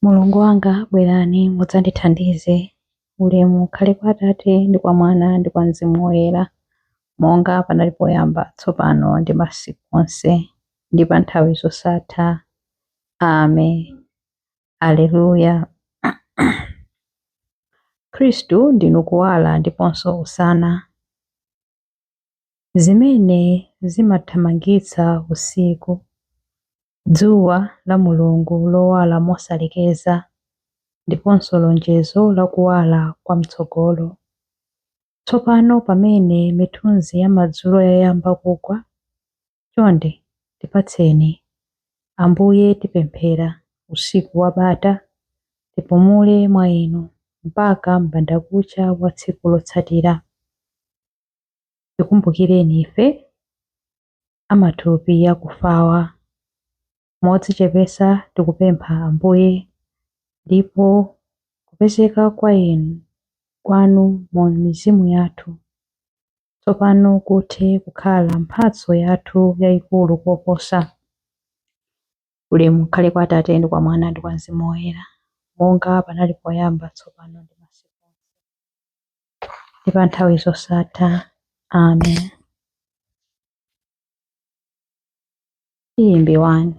Mulungu wanga bwerani mudzandithandize. Ulemu ukhale kwa Atate ndi kwa Mwana ndi kwa Mzimu Woyera, monga panali poyamba, tsopano ndi masiku onse, ndi pa nthawi zosatha. Amen. Aleluya. Khristu ndinu kuwala ndiponso usana, zimene zimathamangitsa usiku, dzuwa la Mulungu lowala mosalekeza, ndiponso lonjezo la kuwala kwa mtsogolo. Tsopano pamene mithunzi ya madzulo yayamba kugwa, chonde tipatseni, Ambuye tipemphera, usiku wabata, tipumule mwa Inu mpaka m'bandakucha wa tsiku lotsatira. Tikumbukireni ife amatupi akufawa, modzichepetsa tikupempha Ambuye, ndipo kupezeka kwa Inu kwanu mu mizimu yathu tsopano kuthe kukhala mphatso yathu yayikulu koposa. Ulemu ukhale kwa Atate ndi kwa Mwana ndi kwa Mzimu Woyera, monga panali poyamba, tsopano ndi masiku onse, ndi pa nthawi zosatha. Amen. Chiyimbi 1.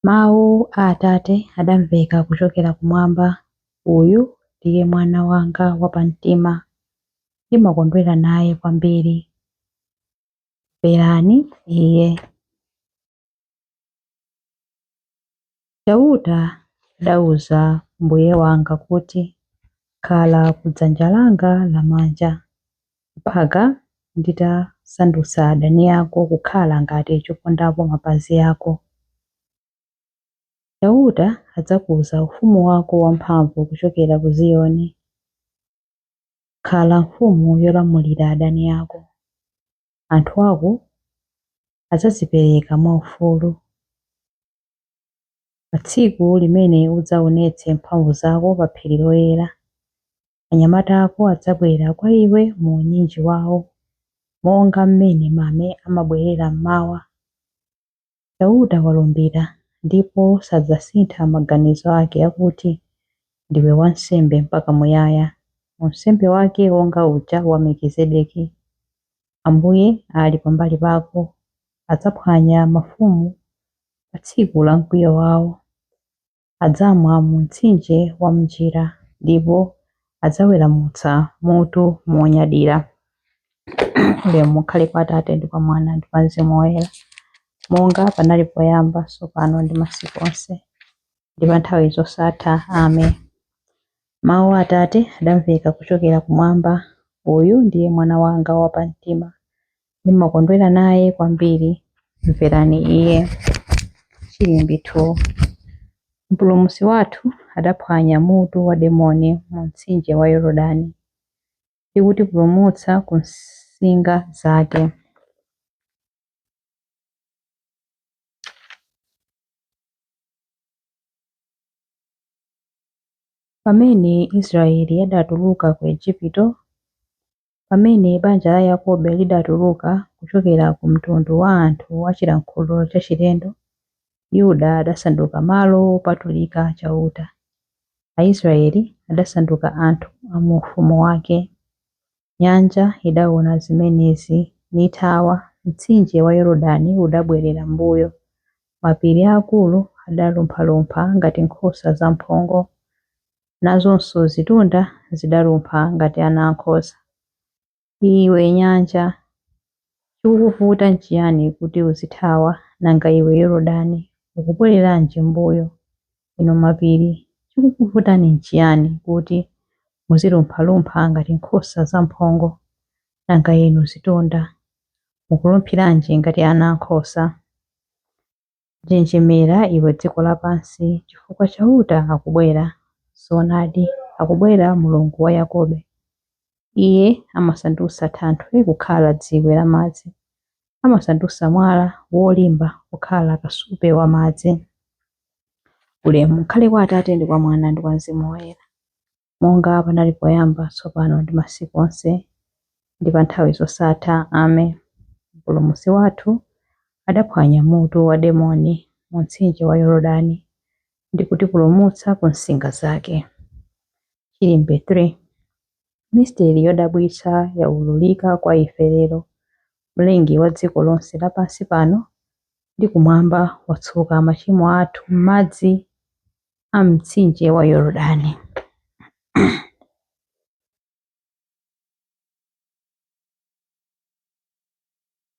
Mawu a Atate adamveka kuchokera kumwamba, uyu ndiye mwana wanga wapamtima, ndimakondwera naye kwambiri. Mverani iye. Chauta adauza mbuye wanga kuti, khala kudzanja langa lamanja, mpaka nditasandutsa adani ako kukhala ngati chopondapo mapazi ako. Chauta adzakuza ufumu wako wamphamvu kuchokera ku Ziyoni. Khala mfumu yolamulira adani ako. Anthu ako adzadzipereka mwaufulu. Pa tsiku limene udzaonetse mphamvu zako pa phiri loyera, anyamata ako adzabwera kwa iwe mu unyinji wawo, monga mmene mame amabwerera mmawa. Chauta walumbira ndipo sadzasintha maganizo ake akuti, ndiwe wansembe mpaka muyaya, unsembe wake wonga uja wa Melikizedeki. Ambuye ali pambali pako, adzaphwanya mafumu pa tsiku la mkwiyo wawo. Adzamwa mu mtsinje wa m'njira, ndipo adzaweramutsa mutu monyadira. Ulemu ukhale kwa Atate ndi kwa Mwana ndi kwa Mzimu Woyera, monga panali poyamba, tsopano ndi masiku onse, ndi pa nthawi zosatha. Amen. Mawu a Atate adamveka kuchokera kumwamba, uyu ndiye mwana wanga wapamtima, ndimakondwera naye kwambiri. Mverani iye. Chiyimbi 2. Mpulumutsi wathu adaphwanya mutu wa demoni mu mtsinje wa Yorodani, ndi kutipulumutsa ku nsinga zake. Pamene Israeli adatuluka ku Igupto, pamene banja la Yakobo lidatuluka kuchokera ku mtundu wa anthu achilankhulo chachilendo, Yuda adasanduka malo opatulika chauta. Aisraeli adasanduka anthu a mu ufumu wake. Nyanja idaona zimenezi nithawa, mtsinje wa Yorodani udabwerera mbuyo. Mapiri akulu adalumphalumpha ngati nkhosa zamphongo, nazonso zitunda zidalumpha ngati ana ankhosa. Iwe nyanja, chikukuvuta nchiyani kuti uzithawa, nanga iwe Yorodani ukubwereranji mbuyo? Ino mapiri, chikukuvutani nchiyani kuti muzilumphalumpha ngati nkhosa zamphongo, nanga inu zitunda mukulumphiranji ngati ana ankhosa? Njenjemera iwe dziko lapansi, chifukwa chauta akubwera. Zoonadi akubwera Mulungu wa Yakobo. Iye amasandutsa thanthwe kukhala dziwe la madzi, amasandutsa mwala wolimba kukhala kasupe wa madzi. Ulemu ukhale kwa Atate ndi kwa Mwana ndi kwa Mzimu Woyera, monga panali poyamba, tsopano ndi masiku onse, ndi pa nthawi zosatha. Amen. Mpulumutsi wathu adaphwanya mutu wa demoni mu mtsinje wa Yorodani, ndi kutipulumutsa ku nsinga zake. Chilimbe 3. Misteri yodabwitsa yaululika kwa ife lero. Mlengi wa dziko lonse lapansi pano ndi kumwamba watsuka machimo athu m'madzi a mtsinje wa Yorodani.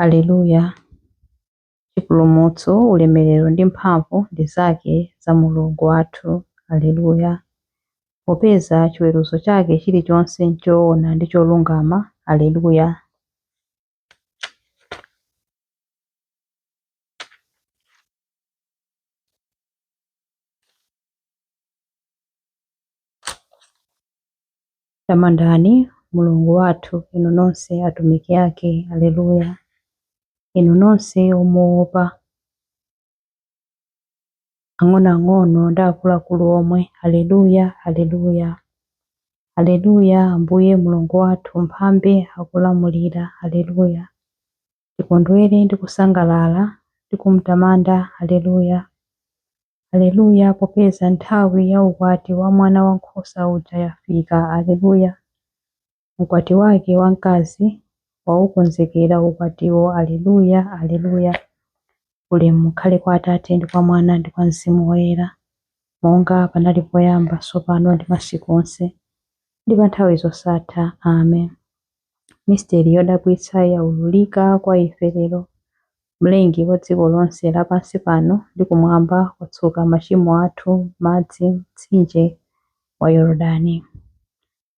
Aleluya. Chipulumutso, ulemerero ndi mphamvu ndi zake za Mulungu wathu. Aleluya. Popeza chiweruzo chake chilichonse nchoona ndi cholungama. Aleluya. Tamandani Mulungu wathu, inu nonse atumiki ake. Aleluya. Inu nonse omuopa, ang'onoang'ono ndi akuluakulu omwe. Aleluya. Aleluya. Aleluya. Ambuye Mulungu wathu mphambe akulamulira. Aleluya. Tikondwere ndi kusangalala ndi kumtamanda. Aleluya. Aleluya. Popeza nthawi ya ukwati wa mwana wankhosa uja yafika. Aleluya. Ukwati wake wamkazi waukonzekera ukwatiwo. Aleluya. Aleluya. Ulemu ukhale kwa Atate ndi kwa Mwana ndi kwa Mzimu Woyera, monga panali poyamba, tsopano ndi masiku onse ndi pa nthawi zosatha. Amen. Misteri yodabwitsa yaululika kwa ife lero. Mlengi wa dziko lonse lapansi pano ndi kumwamba watsuka machimo athu m'madzi mtsinje wa Yorodani.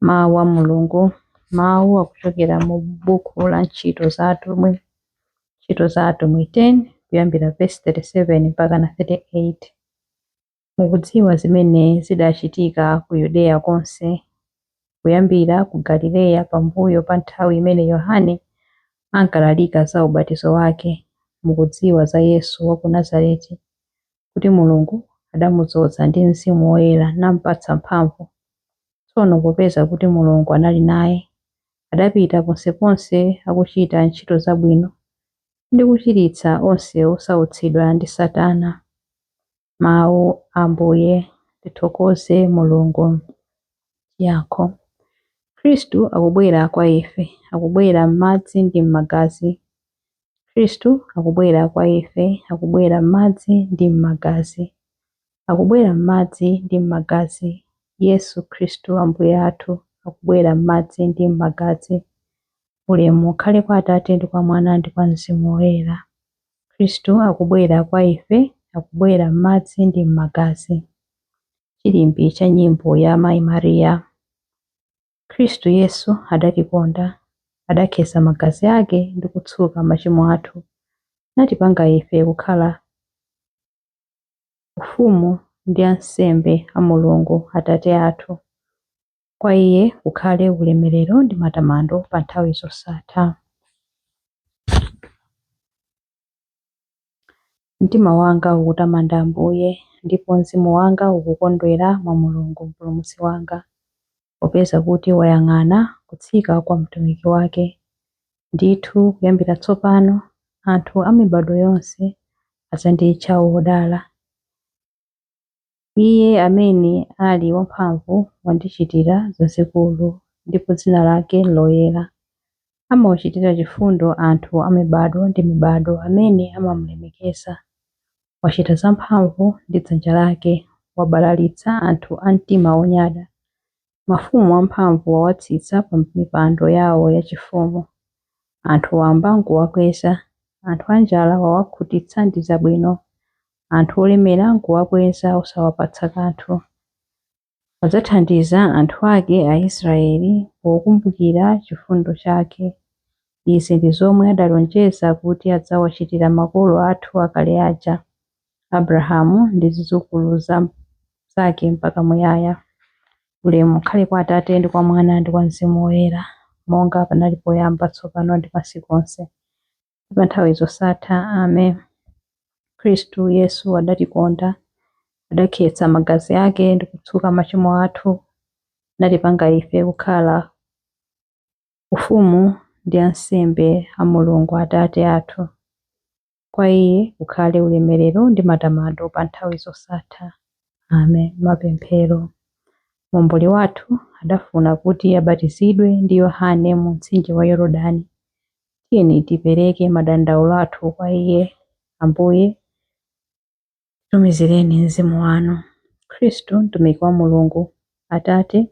Mawu a Mulungu. Mawu akuchokera mu buku la Ntchito za Atumwi. Ntchito za Atumwi 10 kuyambira verse 37 mpaka na 38. Mukudziwa zimene zidachitika ku Yudeya konse, kuyambira ku Galileya pambuyo pa nthawi imene Yohane ankalalika za ubatizo wake. Mukudziwa za Yesu wa ku Nazareti, kuti Mulungu adamudzoza ndi Mzimu Woyera nampatsa mphamvu. Tsono popeza kuti Mulungu anali naye, adapita ponseponse akuchita ntchito zabwino ndi kuchiritsa onse osautsidwa ndi Satana. Mawu a Ambuye. Tithokoze Mulungu. Yankho. Khristu akubwera kwa ife, akubwera m'madzi ndi m'magazi. Khristu akubwera kwa ife, akubwera m'madzi ndi m'magazi. Akubwera m'madzi ndi m'magazi. Yesu Khristu Ambuye athu akubwera m'madzi ndi m'magazi. Ulemu ukhale kwa Atate ndi kwa Mwana ndi kwa Mzimu Woyera. Khristu akubwera kwa ife, akubwera m'madzi ndi m'magazi. Chilimbi cha nyimbo ya Mayi Mariya. Khristu Yesu adatikonda, adakhetsa magazi ake ndi kutsuka machimo athu, natipanga ife kukhala ufumu ndi ansembe a Mulungu Atate athu. Kwa Iye kukhale ulemerero ndi matamando pa nthawi zosatha. Mtima wanga ukutamanda Ambuye, ndipo mzimu wanga ukukondwera mwa Mulungu Mpulumutsi wanga, popeza kuti wayang'ana kutsika kwa mtumiki wake. Ndithu kuyambira tsopano anthu a mibado yonse adzanditcha wodala. Iye amene ali wamphamvu wandichitira zazikulu, ndipo dzina lake loyera. Amawachitira chifundo anthu a mibado ndi mibado amene amamulemekeza. Wachita zamphamvu ndi dzanja lake, wabalalitsa anthu a mtima wonyada. Mafumu amphamvu wawatsitsa pa mipando yawo yachifumu. Anthu wamba nkuwakweza, anthu anjala wawakhutitsa ndi zabwino. Anthu olemera nkuwakweza osawapatsa kanthu. Wadzathandiza anthu ake Aisraeli pokumbukira chifundo chake. Izi ndi zomwe adalonjeza kuti adzawachitira makolo athu akale aja, Abrahamu ndi zidzukulu zake mpaka muyaya. Ulemu ukhale kwa Atate ndi kwa Mwana ndi kwa Mzimu Woyera, monga panali poyamba, tsopano ndi masiku onse ndi pa nthawi zosatha. Amen. Khristu Yesu adatikonda, adakhetsa magazi ake ndi kutsuka machimo athu, natipanga ife kukhala ufumu ndi ansembe a Mulungu Atate athu. Kwa Iye kukhale ulemerero ndi matamando pa nthawi zosatha. Amen. Mapemphero. Momboli wathu adafuna kuti abatizidwe ndi Yohane mu mtsinje wa Yorodani. Tiyeni tipereke madandaulo athu kwa iye. Ambuye, tumizireni mzimu wanu. Khristu, mtumiki wa Mulungu, Atate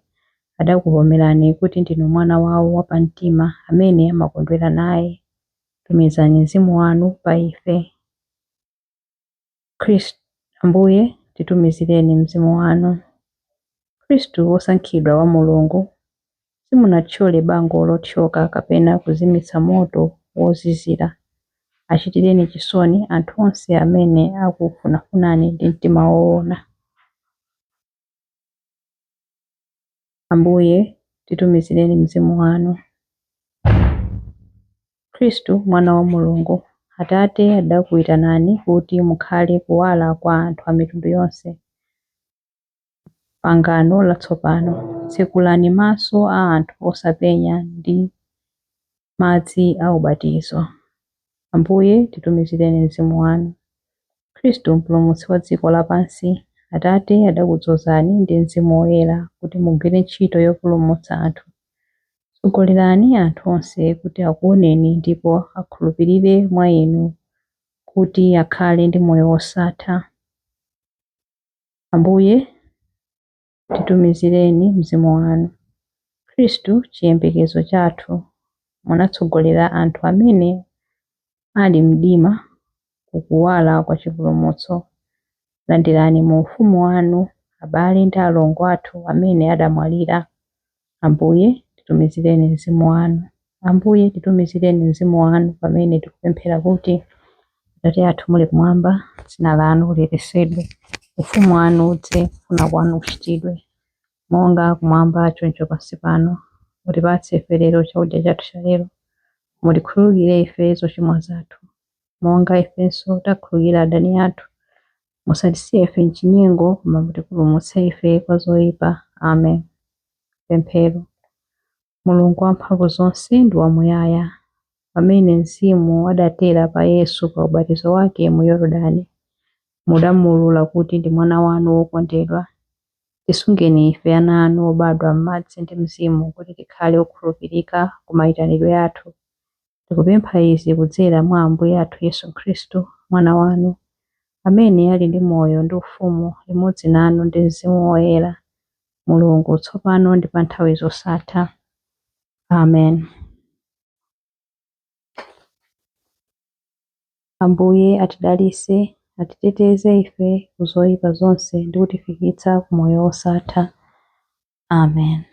adakuvomerani kuti ndinu mwana wawo wapamtima amene amakondwera naye. Tumizani mzimu wanu pa ife. Khristu, Ambuye, titumizireni mzimu wanu. Khristu wosankhidwa wa Mulungu, simunathyole bango lothyoka kapena kuzimitsa moto wozizira. Achitireni chisoni anthu onse amene akufunafunani ndi mtima woona. Ambuye, titumizireni mzimu wanu. Khristu, mwana wa Mulungu, Atate adakuyitanani kuti mukhale kuwala kwa anthu a mitundu yonse. Pangano latsopano, tsekulani maso a anthu osapenya ndi madzi a ubatizo. Ambuye, titumizireni mzimu wanu. Khristu, mpulumutsi wa dziko lapansi, Atate adakudzozani ndi mzimu woyera kuti mugwire ntchito yopulumutsa anthu. Tsogolerani anthu onse kuti akuoneni ndipo akhulupirire mwa inu kuti akhale ndi moyo wosatha. Ambuye, titumizireni mzimu wanu. Khristu, chiyembekezo chathu, munatsogolera anthu amene ali mdima kukuwala kwa chipulumutso. Landirani mu ufumu wanu abale ndi alongo athu amene adamwalira. Ambuye, titumizireni mzimu wanu. Ambuye, titumizireni mzimu wanu pamene tikupemphera kuti Atate athu muli kumwamba, dzina lanu liyeretsedwe, ufumu wanu udze, kufuna kwanu kuchitidwe monga kumwamba choncho pansi pano. Mutipatse ife lero chakudya chathu cha lero. Mutikhululukire ife zochimwa zathu monga ifenso takhululukira adani athu. Musatisiye ife mchinyengo, koma mutipulumutse ife kwa zoyipa. Amen. Pemphero. Mulungu wamphamvu zonse ndi wamuyaya, pamene mzimu adatera pa Yesu pa ubatizo wake mu Yorodani, mudamuulula kuti ndi mwana wanu wokondedwa. Tisungeni ife ana anu obadwa m'madzi ndi mzimu kuti tikhale okhulupirika ku mayitanidwe athu. Tikupempha izi kudzera mwa Ambuye athu Yesu Khristu, mwana wanu, amene ali ndi moyo ndi ufumu limodzi nanu ndi mzimu woyera, Mulungu tsopano ndi pa nthawi zosatha. Amen. Ambuye atidalitse, atiteteze ife ku zoyipa zonse ndi kutifikitsa ku moyo wosatha. Amen.